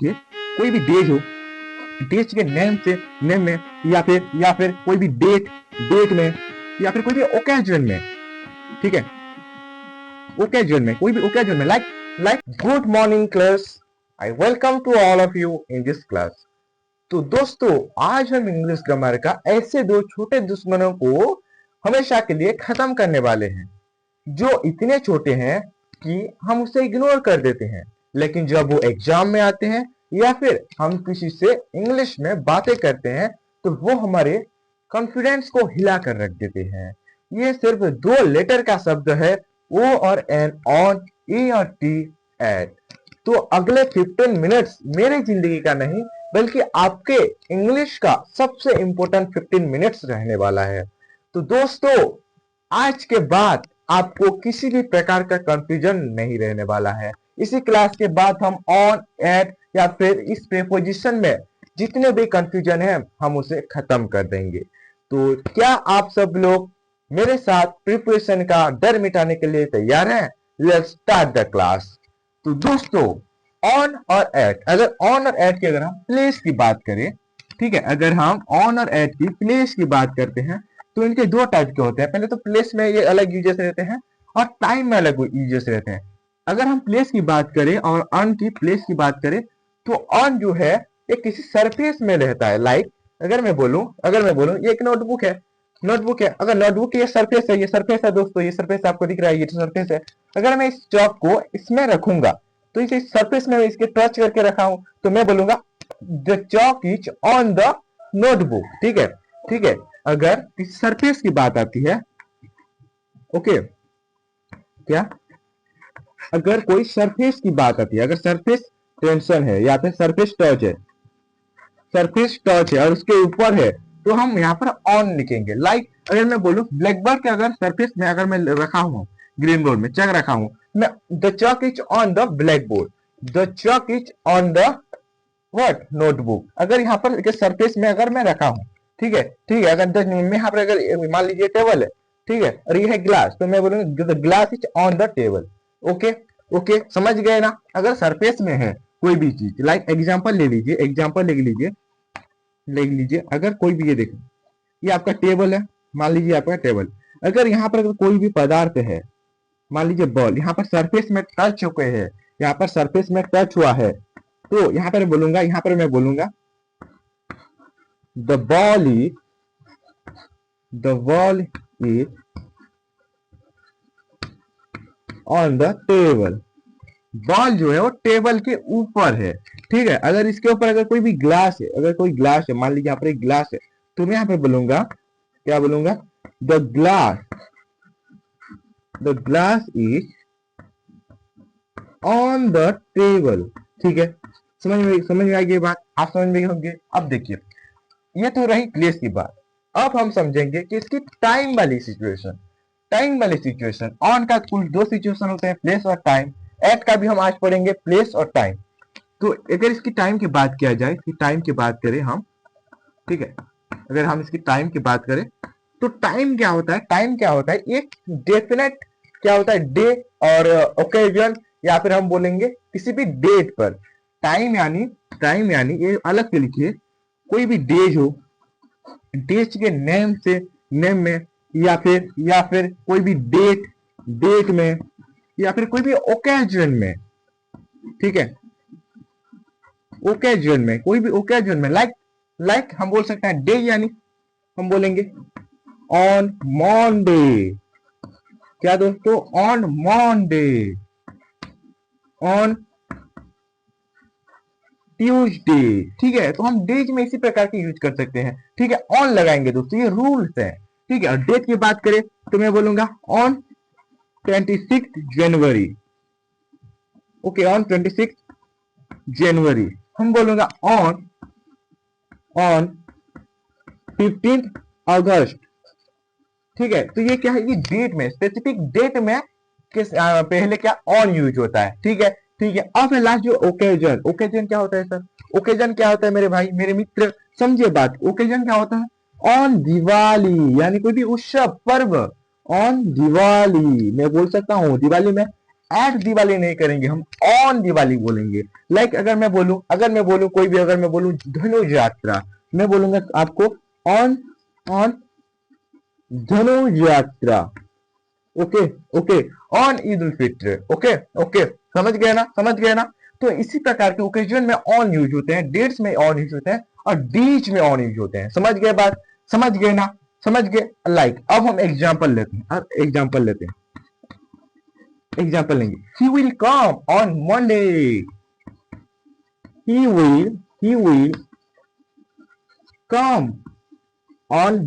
लीजिए कोई भी डेज हो, डेज के नेम में या फिर कोई भी डेट में या फिर कोई भी ओकेजन में, ठीक है, ओकेजन में, कोई भी ओकेजन में, like good morning class, I welcome to all of you in this class. तो दोस्तों आज हम इंग्लिश ग्रामर का ऐसे दो छोटे दुश्मनों को हमेशा के लिए खत्म करने वाले हैं जो इतने छोटे हैं कि हम उसे इग्नोर कर देते हैं, लेकिन जब वो एग्जाम में आते हैं या फिर हम किसी से इंग्लिश में बातें करते हैं तो वो हमारे कॉन्फिडेंस को हिला कर रख देते हैं। ये सिर्फ दो लेटर का शब्द है, ओ और एन, ऑन, ई और टी, एट। तो अगले 15 मिनट्स मेरी जिंदगी का नहीं बल्कि आपके इंग्लिश का सबसे इंपॉर्टेंट 15 मिनट्स रहने वाला है। तो दोस्तों आज के बाद आपको किसी भी प्रकार का कंफ्यूजन नहीं रहने वाला है। इसी क्लास के बाद हम ऑन, एट या फिर इस प्रीपोजिशन में जितने भी कंफ्यूजन है हम उसे खत्म कर देंगे। तो क्या आप सब लोग मेरे साथ प्रिपरेशन का डर मिटाने के लिए तैयार हैं? Let's start the class. तो दोस्तों ऑन और एट, अगर ऑन और एट की अगर हम प्लेस की बात करें, ठीक है, अगर हम ऑन और एट की प्लेस की बात करते हैं तो इनके दो टाइप के होते हैं। पहले तो प्लेस में ये अलग यूजेस रहते हैं और टाइम में अलग यूजेस रहते हैं। अगर हम प्लेस की बात करें और ऑन की प्लेस की बात करें तो ऑन जो है ये किसी सरफेस में रहता है। लाइक अगर मैं बोलूं ये एक नोटबुक है, अगर नोटबुक ये सरफेस है, ये सरफेस है दोस्तों, ये सरफेस आपको दिख रहा है, ये सरफेस है। अगर मैं इस चौक को इसमें रखूंगा तो इसे सरफेस में इसके टच करके रखा हूं तो मैं बोलूंगा the Chowk is on the notebook. ठीक है, अगर इस सरफेस की बात आती है, ओके, क्या अगर कोई सरफेस की बात आती है, अगर सरफेस टेंशन है या फिर सरफेस टच है और उसके ऊपर है तो हम यहाँ पर ऑन लिखेंगे। लाइक अगर मैं बोलूं ब्लैक बोर्ड के अगर सरफेस में अगर मैं रखा हूं, ग्रीन बोर्ड में चक रखा हूं, मैं the chalk is on the black board, the chalk is on the what notebook. अगर यहाँ पर सरफेस में अगर मैं रखा हूं, ठीक है, अगर मैं यहाँ पर अगर मान लीजिए टेबल है, ठीक है, और ये है ग्लास तो मैं बोलूंगा the glass is on the table. Okay, समझ गए ना? अगर सरफेस में है कोई भी चीज, लाइक एग्जांपल ले लीजिए, अगर कोई भी, ये देखो ये आपका टेबल है, मान लीजिए आपका टेबल, अगर यहाँ पर अगर कोई भी पदार्थ है, मान लीजिए बॉल, यहाँ पर सरफेस में टच हो गए है, यहाँ पर सरफेस में टच हुआ है तो यहाँ पर मैं बोलूंगा the ball is on the table. Ball जो है वो टेबल के ऊपर है, ठीक है। अगर इसके ऊपर अगर कोई भी ग्लास है, मान लीजिए यहाँ पर एक ग्लास है तो मैं यहाँ पे बोलूंगा, क्या बोलूंगा, the glass is on the table. ठीक है, समझ में आएगी बात? आप समझ में होंगे। अब देखिए ये तो रही प्लेस की बात। अब हम समझेंगे कि इसकी टाइम वाली सिचुएशन। ऑन का कुल दो सिचुएशन होते हैं, प्लेस और टाइम। एट का भी हम आज पढ़ेंगे, प्लेस और टाइम। तो अगर इसकी टाइम की बात किया जाए, इसकी टाइम की बात करें हम, ठीक है, अगर हम इसकी टाइम की बात करें तो टाइम क्या होता है? एक डेफिनेट क्या होता है, डे और ओकेजन, या फिर हम बोलेंगे किसी भी डेट पर। टाइम यानी ये अलग से लिखिए, कोई भी डेज हो, डेज के नेम में या फिर कोई भी डेट में या फिर कोई भी ओकेजन में, ठीक है, कोई भी ओकेजन में, लाइक हम बोल सकते हैं डे, यानी हम बोलेंगे ऑन मॉन्डे। क्या दोस्तों? On Monday, on Tuesday. ठीक है, तो हम डेज में इसी प्रकार के यूज कर सकते हैं, ठीक है। ऑन लगाएंगे दोस्तों, ये रूल्स है, ठीक है। और डेट की बात करें तो मैं बोलूंगा ऑन 26 जनवरी। ओके, ऑन 26 जनवरी। हम बोलूंगा ऑन 15 अगस्त। ठीक है, तो ये क्या है, ये डेट में, स्पेसिफिक डेट में पहले क्या ऑन यूज होता है, ठीक है। अब है लास्ट जो ओकेजन क्या होता है सर? ओकेजन क्या होता है मेरे भाई, मेरे मित्र, समझिए बात। ओकेजन क्या होता है? ऑन दिवाली, यानी कोई भी उत्सव पर्व, ऑन दिवाली। मैं बोल सकता हूँ दिवाली में एट दी वाली नहीं करेंगे, हम ऑन दी वाली बोलेंगे। लाइक अगर मैं बोलूं कोई भी, अगर मैं बोलूं धनु यात्रा, मैं बोलूंगा आपको ऑन ऑन धनु यात्रा। Okay okay, on Eid ul Fitr. Okay okay, समझ गए ना। तो इसी प्रकार के ओकेजन में ऑन यूज होते हैं, डेट्स में ऑन यूज होते हैं, और डीज में ऑन यूज होते हैं। समझ गए बात, समझ गए ना, समझ गए। लाइक अब हम एग्जांपल लेते हैं, एग्जांपल लेंगे। He will come on Monday, he will come on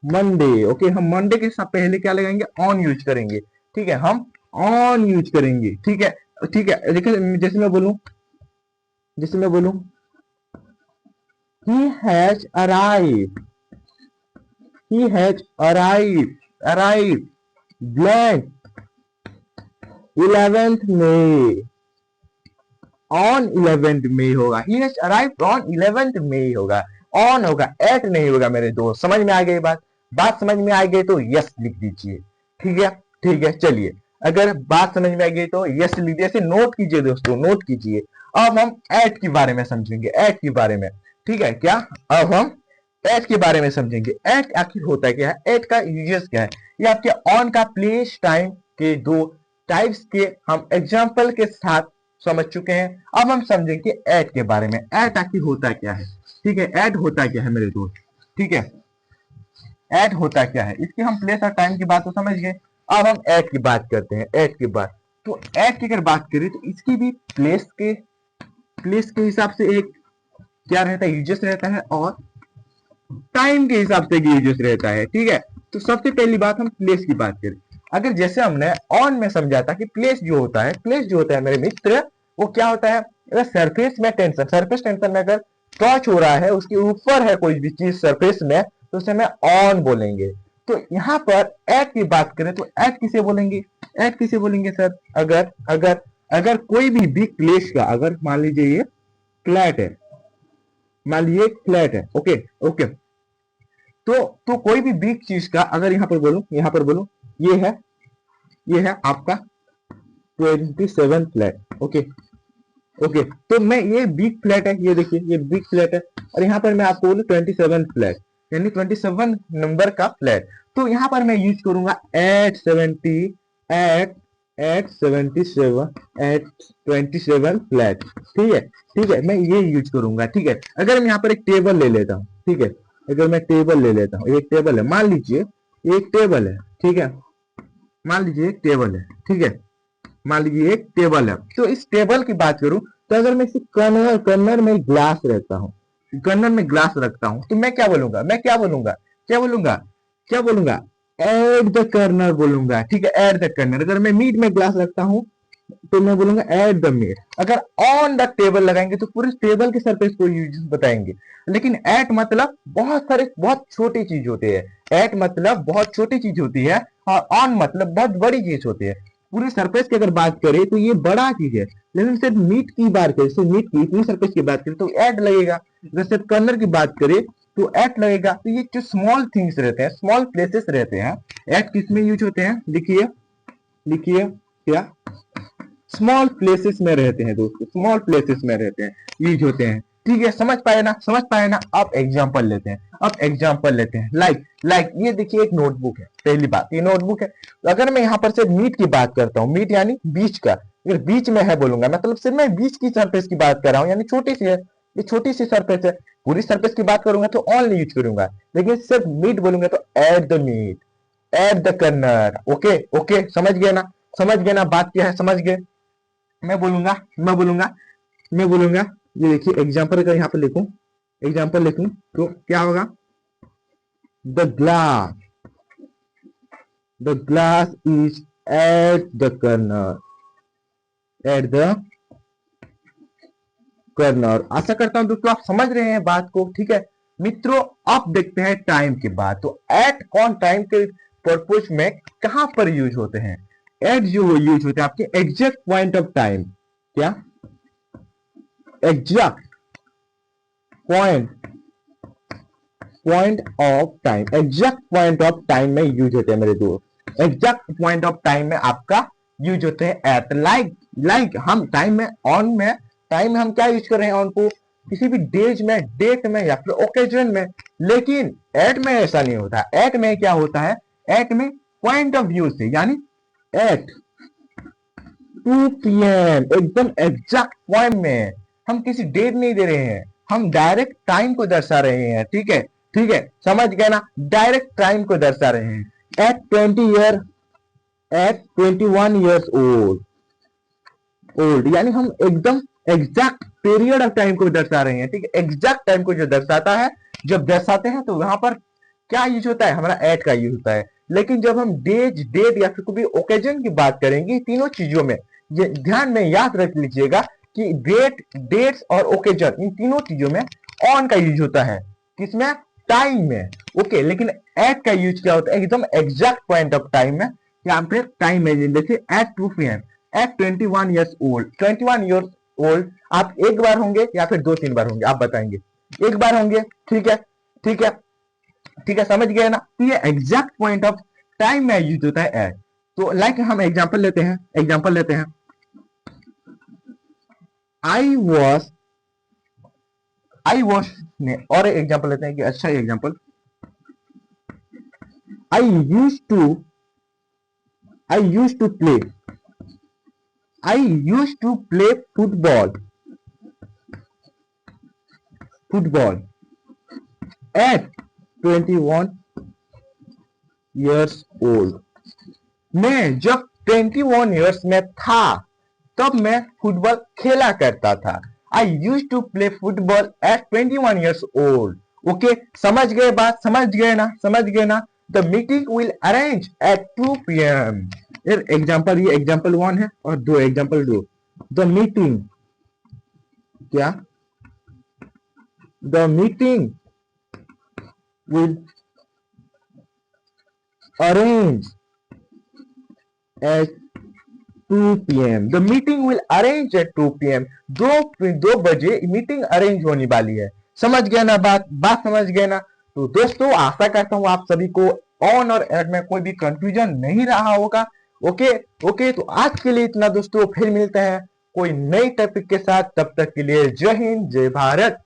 Monday. Okay, हम मंडे के साथ पहले क्या लगाएंगे, ऑन यूज करेंगे। ठीक है, हम ऑन यूज करेंगे। ठीक है ठीक है, देखिए जैसे मैं बोलूं he has arrived, arrived blank 11th May, on 11th May होगा। he has arrived on 11th May होगा, ऑन होगा, एट नहीं होगा मेरे दोस्त। समझ में आ गई बात समझ में आ गई तो यस लिख दीजिए। ठीक है, चलिए, अगर बात समझ में आ गई तो यस लिख दीजिए। नोट कीजिए दोस्तों, नोट कीजिए। अब हम एट के बारे में समझेंगे, एट के बारे में। ठीक है क्या, अब हम एट के बारे में समझेंगे। एट आखिर होता क्या है, एट का यूजेस क्या है। ये आपके ऑन का प्लेस टाइम के दो टाइप्स के हम एग्जांपल के साथ समझ चुके हैं। अब हम समझेंगे एट के बारे में। एट आखिर होता क्या है। ठीक है, एट होता क्या है मेरे दोस्त। ठीक है, एट होता क्या है, इसकी हम प्लेस और टाइम की बात तो समझ गए। अब हम एट की बात करते हैं, एट की बात। तो एट की अगर बात करें तो इसकी भी प्लेस के हिसाब से एक क्या रहता है, यूजेस रहता है, और टाइम के हिसाब से यूजेस रहता है। ठीक है, तो सबसे पहली बात हम प्लेस की बात करें। अगर जैसे हमने ऑन में समझा था कि प्लेस जो होता है मेरे मित्र, वो क्या होता है, अगर सरफेस टेंशन में अगर टच हो रहा है, उसके ऊपर है कोई भी चीज सरफेस में, तो उसे मैं ऑन बोलेंगे। तो यहाँ पर एट की बात करें तो एट किसे बोलेंगे सर, अगर कोई भी बिग प्लेस का, अगर मान लीजिए ये फ्लैट है, ओके ओके, तो कोई भी बिग चीज का अगर यहाँ पर बोलूं ये है आपका 27 फ्लैट। ओके ओके, तो मैं ये बिग फ्लैट है, ये देखिए ये बिग फ्लैट है, और यहाँ पर मैं आपको बोलूं 27 फ्लैट, यानी 27 नंबर का फ्लैट। तो यहाँ पर मैं यूज करूंगा 27 फ्लैट। ठीक है, मैं ये यूज करूंगा। ठीक है, अगर मैं यहाँ पर एक टेबल ले लेता हूँ, ठीक है, अगर मैं टेबल ले लेता हूँ, एक टेबल है, मान लीजिए एक टेबल है। ठीक है, मान लीजिए एक टेबल है। ठीक है, मान लीजिए एक टेबल है। तो इस टेबल की बात करूं तो अगर मैं इसी कर्नर में ग्लास रखता हूं, तो मैं क्या बोलूंगा, एट द कर्नर बोलूंगा। ठीक है, एट द कर्नर। अगर मैं मीट में ग्लास रखता हूं तो मैं बोलूंगा एट द मीट। अगर ऑन द टेबल लगाएंगे तो पूरे टेबल के सरफेस को यूज बताएंगे। लेकिन एट मतलब बहुत छोटी चीज होती है। एट मतलब बहुत छोटी चीज होती है, और ऑन मतलब बहुत बड़ी चीज होती है। पूरे सरफेस की अगर बात करें तो ये बड़ा चीज है, लेकिन सिर्फ मीट की बात करें, सिर्फ मीट की इतनी सरफेस की बात करें तो एट लगेगा। अगर सिर्फ कर्नर की बात करें तो एट लगेगा। तो ये जो स्मॉल थिंग्स रहते हैं, स्मॉल प्लेसेस रहते हैं, एट किस में यूज होते हैं, लिखिए क्या, स्मॉल प्लेसेस में रहते हैं दोस्तों, स्मॉल प्लेसेस में रहते हैं, यूज होते हैं। ठीक है, समझ पाए ना। अब एग्जांपल लेते हैं। लाइक ये देखिए एक नोटबुक है। पहली बात, ये नोटबुक है। अगर मैं यहाँ पर से मीट की बात करता हूँ, मीट यानी बीच का, अगर बीच में है बोलूंगा, मतलब सिर्फ मैं बीच की सरफेस की बात कर रहा हूँ, यानी छोटी सी है, ये छोटी सी सरफेस है। पूरी सरफेस की बात करूंगा तो ऑन यूज करूंगा, लेकिन सिर्फ मीट बोलूंगा तो at the meet, at the corner. Okay okay, समझ गए ना बात क्या है, समझ गए। मैं बोलूंगा ये देखिए एग्जांपल, अगर यहाँ पर लिखूं तो क्या होगा, the glass is at the corner. आशा करता हूं दोस्तों आप समझ रहे हैं बात को। ठीक है मित्रों, अब देखते हैं टाइम की बात। तो एट कौन टाइम के पर्पज में कहां पर यूज होते हैं। एट जो यूज होते हैं आपके एग्जैक्ट पॉइंट ऑफ टाइम, क्या एग्जैक्ट पॉइंट ऑफ टाइम में यूज होते हैं मेरे दोस्त। एग्जैक्ट पॉइंट ऑफ टाइम में आपका यूज होते हैं एट। लाइक हम टाइम में टाइम में हम क्या यूज कर रहे हैं ऑन को, किसी भी डेज में, डेट में या फिर ओकेजन में। लेकिन एट में ऐसा नहीं होता। एट में क्या होता है, एट में पॉइंट ऑफ व्यू से, यानी एट 2 PM एकदम एग्जैक्ट पॉइंट में। हम किसी डेट नहीं दे रहे हैं, हम डायरेक्ट टाइम को दर्शा रहे हैं। ठीक है, ठीक है, समझ गए ना, डायरेक्ट टाइम को दर्शा रहे हैं। एट 21 ईयर्स ओल्ड, यानी हम एकदम एग्जैक्ट पीरियड ऑफ टाइम को दर्शा रहे हैं। ठीक है, एग्जैक्ट टाइम को जो दर्शाता है, जब दर्शाते हैं तो वहां पर क्या यूज होता है, हमारा एट का यूज होता है। लेकिन जब हम डेज, डेट या फिर कोई ओकेजन की बात करेंगे, तीनों चीजों में ये ध्यान में याद रख लीजिएगा कि डेट, डेट्स और ओकेजन, इन तीनों चीजों में ऑन का यूज होता है। किसमें, टाइम में। ओके, लेकिन एट का यूज क्या होता है, एकदम एग्जैक्ट पॉइंट ऑफ टाइम में। यहाँ पे टाइम में जैसे at 2 PM, at 21 years old. 21 years old आप एक बार होंगे या फिर 2-3 बार होंगे, आप बताएंगे। एक बार होंगे, ठीक है, ठीक है, ठीक है, समझ गए ना। तो ये एग्जैक्ट पॉइंट ऑफ टाइम में यूज होता है एट। तो लाइक हम एग्जांपल लेते हैं, आई वॉश ने, और एग्जांपल लेते हैं कि अच्छा example, I use to play, I use to play football at 21 years old. मैं जब 21 ईयर्स में था तब मैं फुटबॉल खेला करता था। I use to play football at 21 years old. Okay, समझ गए बात, समझ गए ना। The meeting will arrange at 2 PM। Example, ये एग्जाम्पल 1 है और एग्जाम्पल 2। द मीटिंग, क्या, the meeting will arrange at 2 PM। The meeting will arrange at 2 PM। दो बजे मीटिंग अरेंज होने वाली है। समझ गए ना बात समझ गए ना। तो दोस्तों, आशा करता हूं आप सभी को ऑन और एट में कोई भी कंफ्यूजन नहीं रहा होगा। ओके, ओके, तो आज के लिए इतना दोस्तों, फिर मिलते हैं कोई नई टॉपिक के साथ। तब तक के लिए जय हिंद, जय भारत।